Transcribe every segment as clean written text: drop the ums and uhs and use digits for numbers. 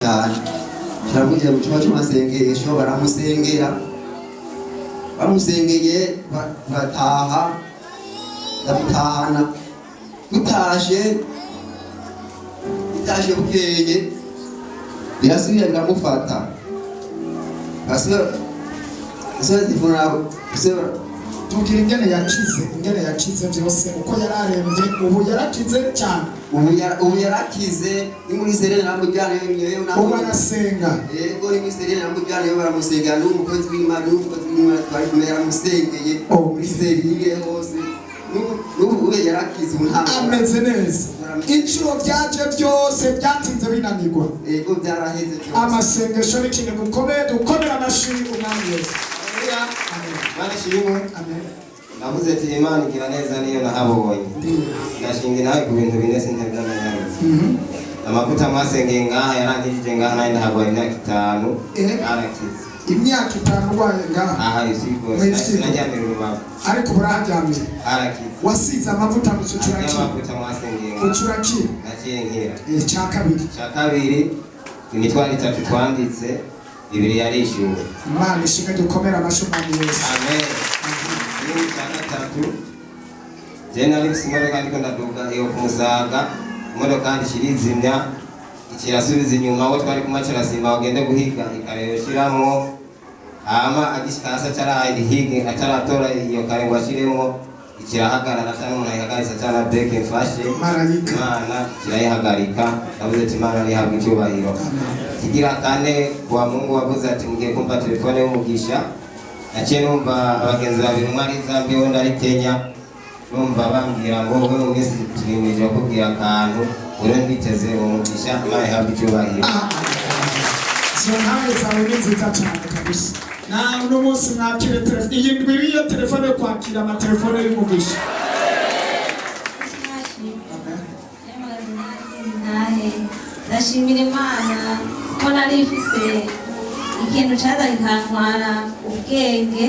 cyane turavugira mu cyumba cy'amasengesho baramusengera bamusengeye batahana dutashe bukeye birasubira biramufata tubwira ingene yakize byose uko yararembye ubu yarakize cyane ubu yarakize ni muri serene namujyana ubu arasenga yego ni muri serene namujyana yo baramusengera n'umukozi w'Imana twari kumwe yaramusengeye muri serine hose n'ubu yarakize ameze neza inshuro byaje byose byatinze binanirwa yego byaraheze byose amasengesho ni ikintu dukomera amashuri umwami Yesu amen. Navuze ati Imana igira neza niyo nahabonye ndashinga nawe ku bintu bine sintabwa n'abantu amavuta mwasengeye ngaha yarangije ngaha nayo ndahabwa imyaka 5 arakize imyaka 5 rwaye ngaha aha isiko sinajyamira urubavu ariko burahajyamira arakize wasize amavuta mu cyucuraki amavuta mwasengeye ucuraki nakinkira cya kabiri imitwaro 3 twanditse ibiri yarishyuwe Imana ishimwe dukomera amashumani Yesu amen jena imodoka ndiko ndaduga iyo kumusaga imodoka ndishirizimya ikirasubiza inyuma aho twari kumacira simba bagende guhiga ikareyoshiramo hama agishikasa carahige ataratora iyo kare ngo ashiremo ikirahagarara cyane umuntu ayihagarisa cyane break mfashe Imana kirayihagarika navuze ati Imana nihabwa icyubahiro kigira kane kwa Mungu wavuze ati mugiye kumva telefone y'umugisha naciye numva abagenzi babiri umwe ari Zambia undi ari Kenya numva bambwira ngo wowe mu minsi turimije kubwira akantu uri nditeze umugisha Imana ihabwa icyubahiro so nawe zawe ni nziza cyane kabisa na uno munsi mwakire telefone iyi ndwi iyo telefone yo kwakira amatelefone y'umugisha ndashimira Imana ko nari ifise ikintu cyaza kikantwara ubwenge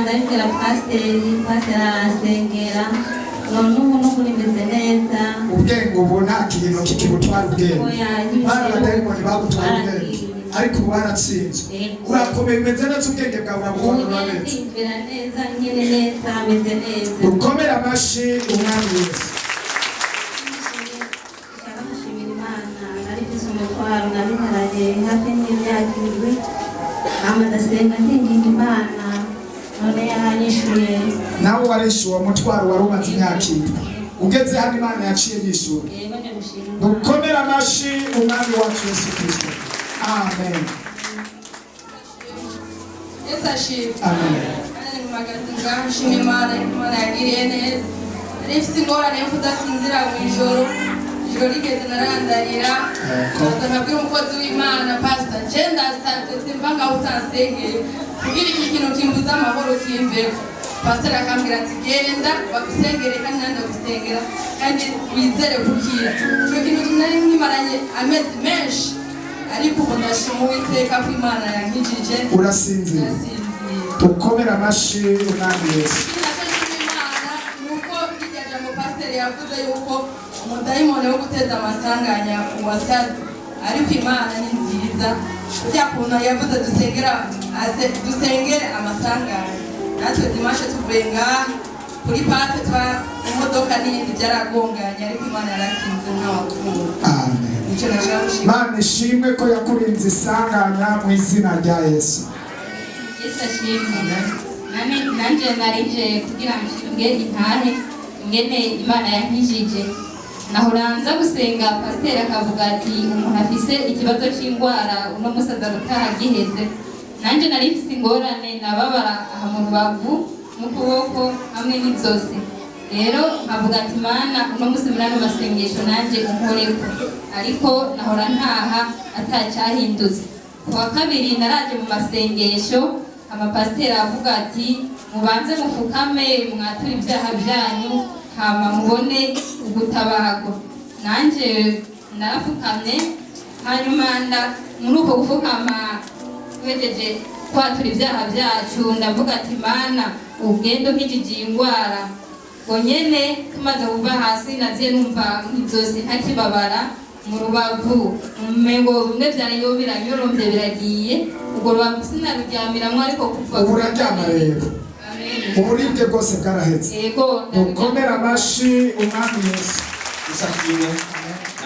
ndabibwira pasiteri arasengera none ubu n'ukuri meze neza ubwenge ubu nta kintu kikibutwara ubwenge bari abadayimoni bagutwara ubwenge ariko ubu baratsinzwe urakomeye umeze neza ubwenge bwawe urabukontorora neza nyine neza ameze neza dukomere amashyi umwami Yesu umutwaro nabiharage hafi n'imyaka 7 ndasenga ndinginga Imana none yaranyishuye nawe warishyuwe umutwaro wari umaze imyaka 7 ugeze hano Imana yaciye yishyura dukomere amashyi umwami wacu Yesu Kristo amen Yesu ashimwe amen nshimira Imana yagiriye neza rifite ingorane yo kudasinzira mu ijoro rigeze narandarira nabwira umukozi w'Imana pastor genda asabye simva ngaho utansengeye kugira iki kintu kimbuza amahoro kimveho pastor akambwira ati genda bagusengere kandi nanda gusengera kandi wizere gukira icyo kintu nari nkimaranye amezi menshi ariko ubu ndashima Uwiteka ko Imana yankijije urasinzira dukomere amashyi umwami Yesu nuko irya jambo pastor yavuze yuko umudayimoni wo guteza amasanganya uwasaze ariko Imana ni nziza kujya kuntu yavuze dusengere amasanganya natwe dimashe tuvuye ngaha kuri pate twa imodoka n'iyindi byaragonganye ariko Imana yarakinze nk'abakuru amen Imana ishimwe ko yakurinze isanganya mu izina rya Yesu Yesu ashimwe nanjye narije kugira ngo nshimwe intahe ingene Imana yankijije nahoranza gusenga pasiteri akavuga ati umuntu afise ikibazo cy'indwara uno musaza gutaha giheze nanjye nari mfise ingorane nababara aha mu rubavu n'ukuboko hamwe n'izosi rero nkavuga ati Mana uno musi muri ano masengesho nanjye unkoreko ariko nahora ntaha atacyahindutse ku wa kabiri naraje mu masengesho amapasiteri avuga ati mubanze mufukame mwature ibyaha byanyu hama mubone ugutabago nanje narafukamye hanyuma muri uko gufukama twejeje kwatura ibyaha byacu ndavuga ati Mana ugendo nk'ijigiye indwara ngo nyene tumaze kuva hasi naziye numva nk'izosi ntakibabara mu rubavu umengo bimwe byari yo biranyorombye biragiye ubwo rubavu sinaruryamiramwo ariko kuva ubu uraryama rero uburibwe bwose bwarahetse yego ukomera amashi umwami Yesu Usakine